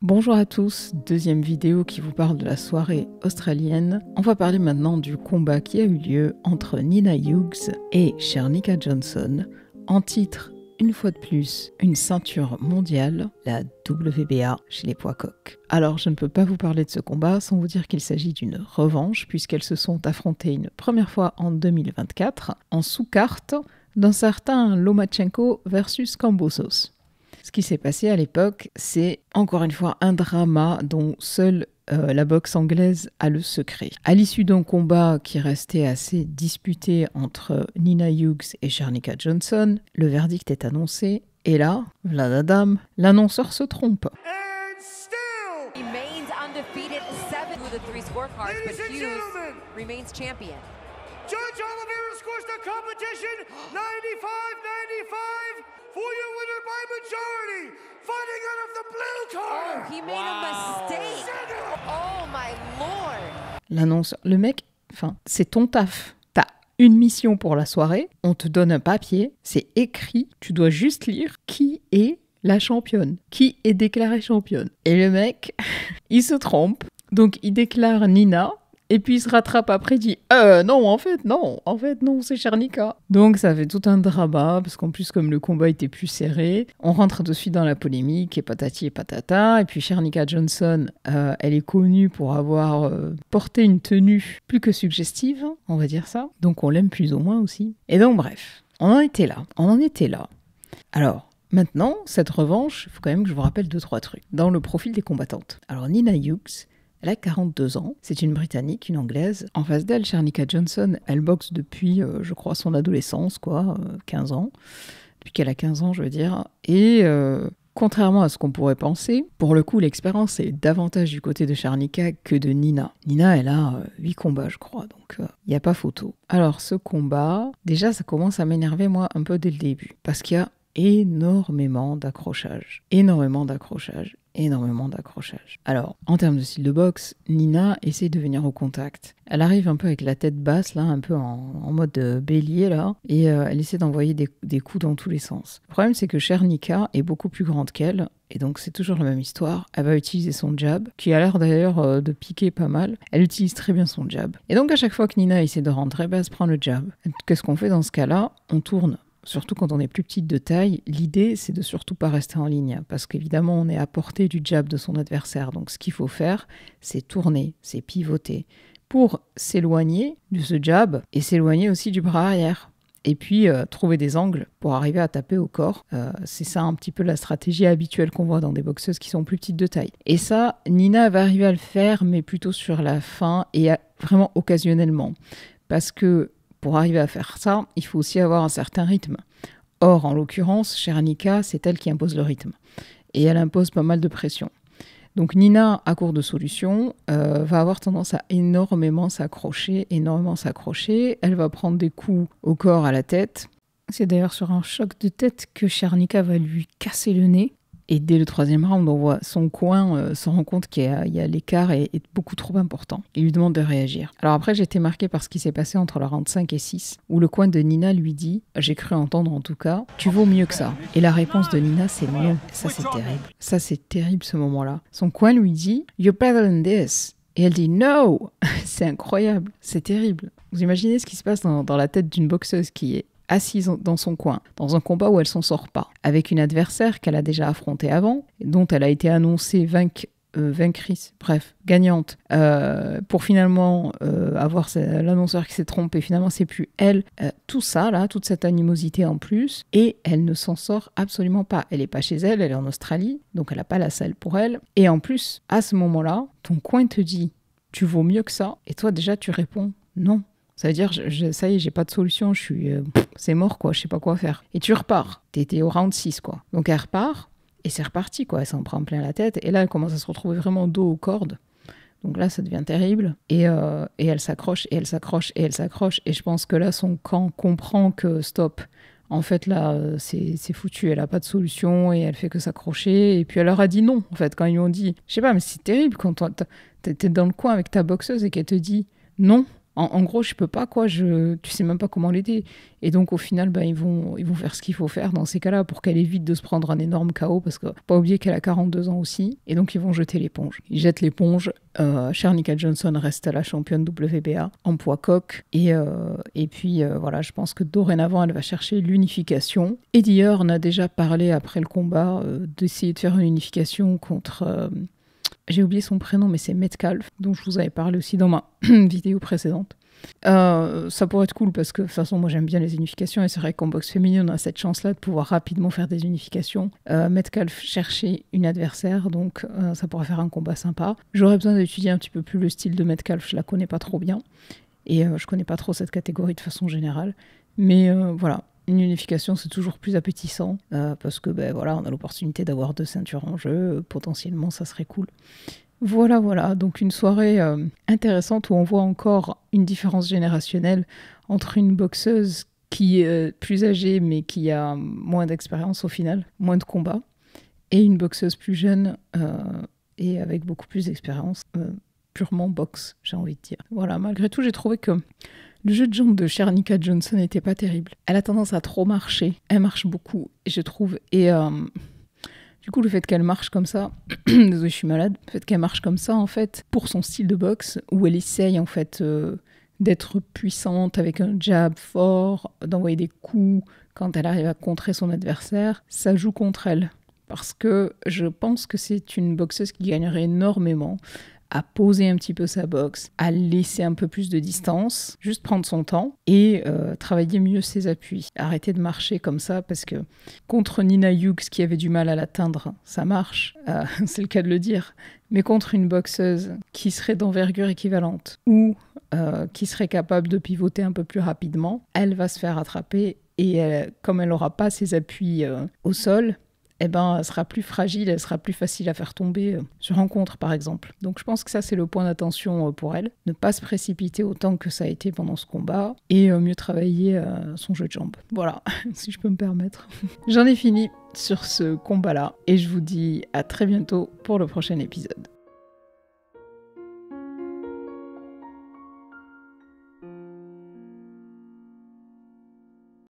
Bonjour à tous, deuxième vidéo qui vous parle de la soirée australienne. On va parler maintenant du combat qui a eu lieu entre Nina Hughes et Shernicka Johnson, en titre, une fois de plus, une ceinture mondiale, la WBA chez les poids coqs. Alors je ne peux pas vous parler de ce combat sans vous dire qu'il s'agit d'une revanche, puisqu'elles se sont affrontées une première fois en 2024, en sous-carte, d'un certain Lomachenko versus Kambosos. Ce qui s'est passé à l'époque, c'est encore une fois un drama dont seule la boxe anglaise a le secret. À l'issue d'un combat qui restait assez disputé entre Nina Hughes et Shernicka Johnson, le verdict est annoncé et là, vladadam, l'annonceur se trompe. Remains undefeated, 7 with the 3 scorecards, but Hughes remains champion. Judge Oliveira scores the competition 95-95 for your winner by majority, fighting out of the blue corner. Oh, he made a mistake. Oh my lord. L'annonceur, le mec, c'est ton taf. T'as une mission pour la soirée, on te donne un papier, c'est écrit, tu dois juste lire qui est la championne, qui est déclarée championne. Et le mec, il se trompe, donc il déclare Nina. Et puis il se rattrape après, il dit non, en fait, non, c'est Shernicka. Donc ça fait tout un drama, parce qu'en plus, comme le combat était plus serré, on rentre de suite dans la polémique, et patati et patata. Et puis Shernicka Johnson, elle est connue pour avoir porté une tenue plus que suggestive, on va dire ça. Donc on l'aime plus ou moins aussi. Et donc bref, on en était là. Alors, maintenant, cette revanche, il faut quand même que je vous rappelle 2-3 trucs. Dans le profil des combattantes. Alors Nina Hughes, elle a 42 ans, c'est une Britannique, une Anglaise. En face d'elle, Shernicka Johnson, elle boxe depuis, je crois, son adolescence, 15 ans. Depuis qu'elle a 15 ans, je veux dire. Et contrairement à ce qu'on pourrait penser, pour le coup, l'expérience est davantage du côté de Shernicka que de Nina. Nina, elle a 8 combats, je crois, donc il n'y a pas photo. Alors, ce combat, déjà, ça commence à m'énerver, moi, un peu dès le début. Parce qu'il y a énormément d'accrochage. Alors, en termes de style de boxe, Nina essaie de venir au contact. Elle arrive un peu avec la tête basse, là, un peu en mode bélier, là, et elle essaie d'envoyer des coups dans tous les sens. Le problème, c'est que Shernicka est beaucoup plus grande qu'elle, et donc c'est toujours la même histoire. Elle va utiliser son jab, qui a l'air d'ailleurs de piquer pas mal. Elle utilise très bien son jab. Et donc à chaque fois que Nina essaie de rentrer, elle se prend le jab. Qu'est-ce qu'on fait dans ce cas-là ? On tourne. Surtout quand on est plus petite de taille, l'idée c'est de surtout pas rester en ligne, parce qu'évidemment on est à portée du jab de son adversaire. Donc ce qu'il faut faire, c'est tourner, c'est pivoter, pour s'éloigner de ce jab et s'éloigner aussi du bras arrière. Et puis trouver des angles pour arriver à taper au corps. C'est ça un petit peu la stratégie habituelle qu'on voit dans des boxeuses qui sont plus petites de taille. Et ça, Nina va arriver à le faire, mais plutôt sur la fin et vraiment occasionnellement. Parce que pour arriver à faire ça, il faut aussi avoir un certain rythme. Or, en l'occurrence, Shernicka, c'est elle qui impose le rythme. Et elle impose pas mal de pression. Donc Nina, à court de solutions, va avoir tendance à énormément s'accrocher. Elle va prendre des coups au corps, à la tête. C'est d'ailleurs sur un choc de tête que Shernicka va lui casser le nez. Et dès le 3e round, on voit son coin se rend compte qu'il y a l'écart est beaucoup trop important. Il lui demande de réagir. Alors après, j'ai été marquée par ce qui s'est passé entre le round 5 et 6, où le coin de Nina lui dit, j'ai cru entendre en tout cas, tu vaux mieux que ça. Et la réponse de Nina, c'est non. Ça, c'est terrible. Ça, c'est terrible ce moment-là. Son coin lui dit, you're better than this. Et elle dit no. C'est incroyable. C'est terrible. Vous imaginez ce qui se passe dans la tête d'une boxeuse qui est assise dans son coin, dans un combat où elle s'en sort pas, avec une adversaire qu'elle a déjà affrontée avant, dont elle a été annoncée gagnante, pour finalement avoir l'annonceur qui s'est trompé, finalement c'est plus elle, tout ça là, toute cette animosité en plus, et elle ne s'en sort absolument pas. Elle est pas chez elle, elle est en Australie, donc elle a pas la salle pour elle, et en plus, à ce moment-là, ton coin te dit, tu vaux mieux que ça, et toi déjà tu réponds non. Ça veut dire, ça y est, j'ai pas de solution, c'est mort, quoi, je sais pas quoi faire. Et tu repars, t'étais au round 6, quoi. Donc elle repart, et c'est reparti, quoi, elle s'en prend plein la tête, et là, elle commence à se retrouver vraiment dos aux cordes. Donc là, ça devient terrible, et elle s'accroche, et je pense que là, son camp comprend que stop. En fait, là, c'est foutu, elle a pas de solution, et elle fait que s'accrocher, et puis elle leur a dit non, en fait, quand ils lui ont dit, je sais pas, mais c'est terrible quand t'es dans le coin avec ta boxeuse, et qu'elle te dit non. En gros, je peux pas, quoi, tu sais même pas comment l'aider. Et donc, au final, ils vont faire ce qu'il faut faire dans ces cas-là pour qu'elle évite de se prendre un énorme chaos, parce que pas oublier qu'elle a 42 ans aussi. Et donc, ils vont jeter l'éponge. Ils jettent l'éponge. Shernica Johnson reste la championne WBA en poids coq. Et puis, voilà, je pense que dorénavant, elle va chercher l'unification. Eddie Hearn a déjà parlé après le combat d'essayer de faire une unification contre... j'ai oublié son prénom, mais c'est Metcalf, dont je vous avais parlé aussi dans ma vidéo précédente. Ça pourrait être cool parce que de toute façon moi j'aime bien les unifications et c'est vrai qu'en boxe féminine on a cette chance là de pouvoir rapidement faire des unifications. Metcalf cherchait une adversaire, donc ça pourrait faire un combat sympa. J'aurais besoin d'étudier un petit peu plus le style de Metcalf, je la connais pas trop bien et je connais pas trop cette catégorie de façon générale, mais voilà, une unification c'est toujours plus appétissant parce que voilà, on a l'opportunité d'avoir 2 ceintures en jeu, potentiellement ça serait cool. Voilà, donc une soirée intéressante où on voit encore une différence générationnelle entre une boxeuse qui est plus âgée mais qui a moins d'expérience au final, moins de combats, et une boxeuse plus jeune et avec beaucoup plus d'expérience, purement boxe, j'ai envie de dire. Voilà, malgré tout, j'ai trouvé que le jeu de jambes de Shernica Johnson n'était pas terrible. Elle a tendance à trop marcher, elle marche beaucoup, je trouve, et... du coup, le fait qu'elle marche comme ça, désolée, je suis malade, le fait qu'elle marche comme ça, en fait, pour son style de boxe, où elle essaye, en fait, d'être puissante avec un jab fort, d'envoyer des coups quand elle arrive à contrer son adversaire, ça joue contre elle. Parce que je pense que c'est une boxeuse qui gagnerait énormément à poser un petit peu sa boxe, à laisser un peu plus de distance, juste prendre son temps et travailler mieux ses appuis. Arrêter de marcher comme ça parce que contre Nina Hughes qui avait du mal à l'atteindre, ça marche, c'est le cas de le dire, mais contre une boxeuse qui serait d'envergure équivalente ou qui serait capable de pivoter un peu plus rapidement, elle va se faire attraper et comme elle n'aura pas ses appuis au sol, elle sera plus fragile, elle sera plus facile à faire tomber sur rencontre, par exemple. Donc je pense que ça, c'est le point d'attention pour elle. Ne pas se précipiter autant que ça a été pendant ce combat et mieux travailler son jeu de jambes. Voilà, si je peux me permettre. J'en ai fini sur ce combat-là et je vous dis à très bientôt pour le prochain épisode.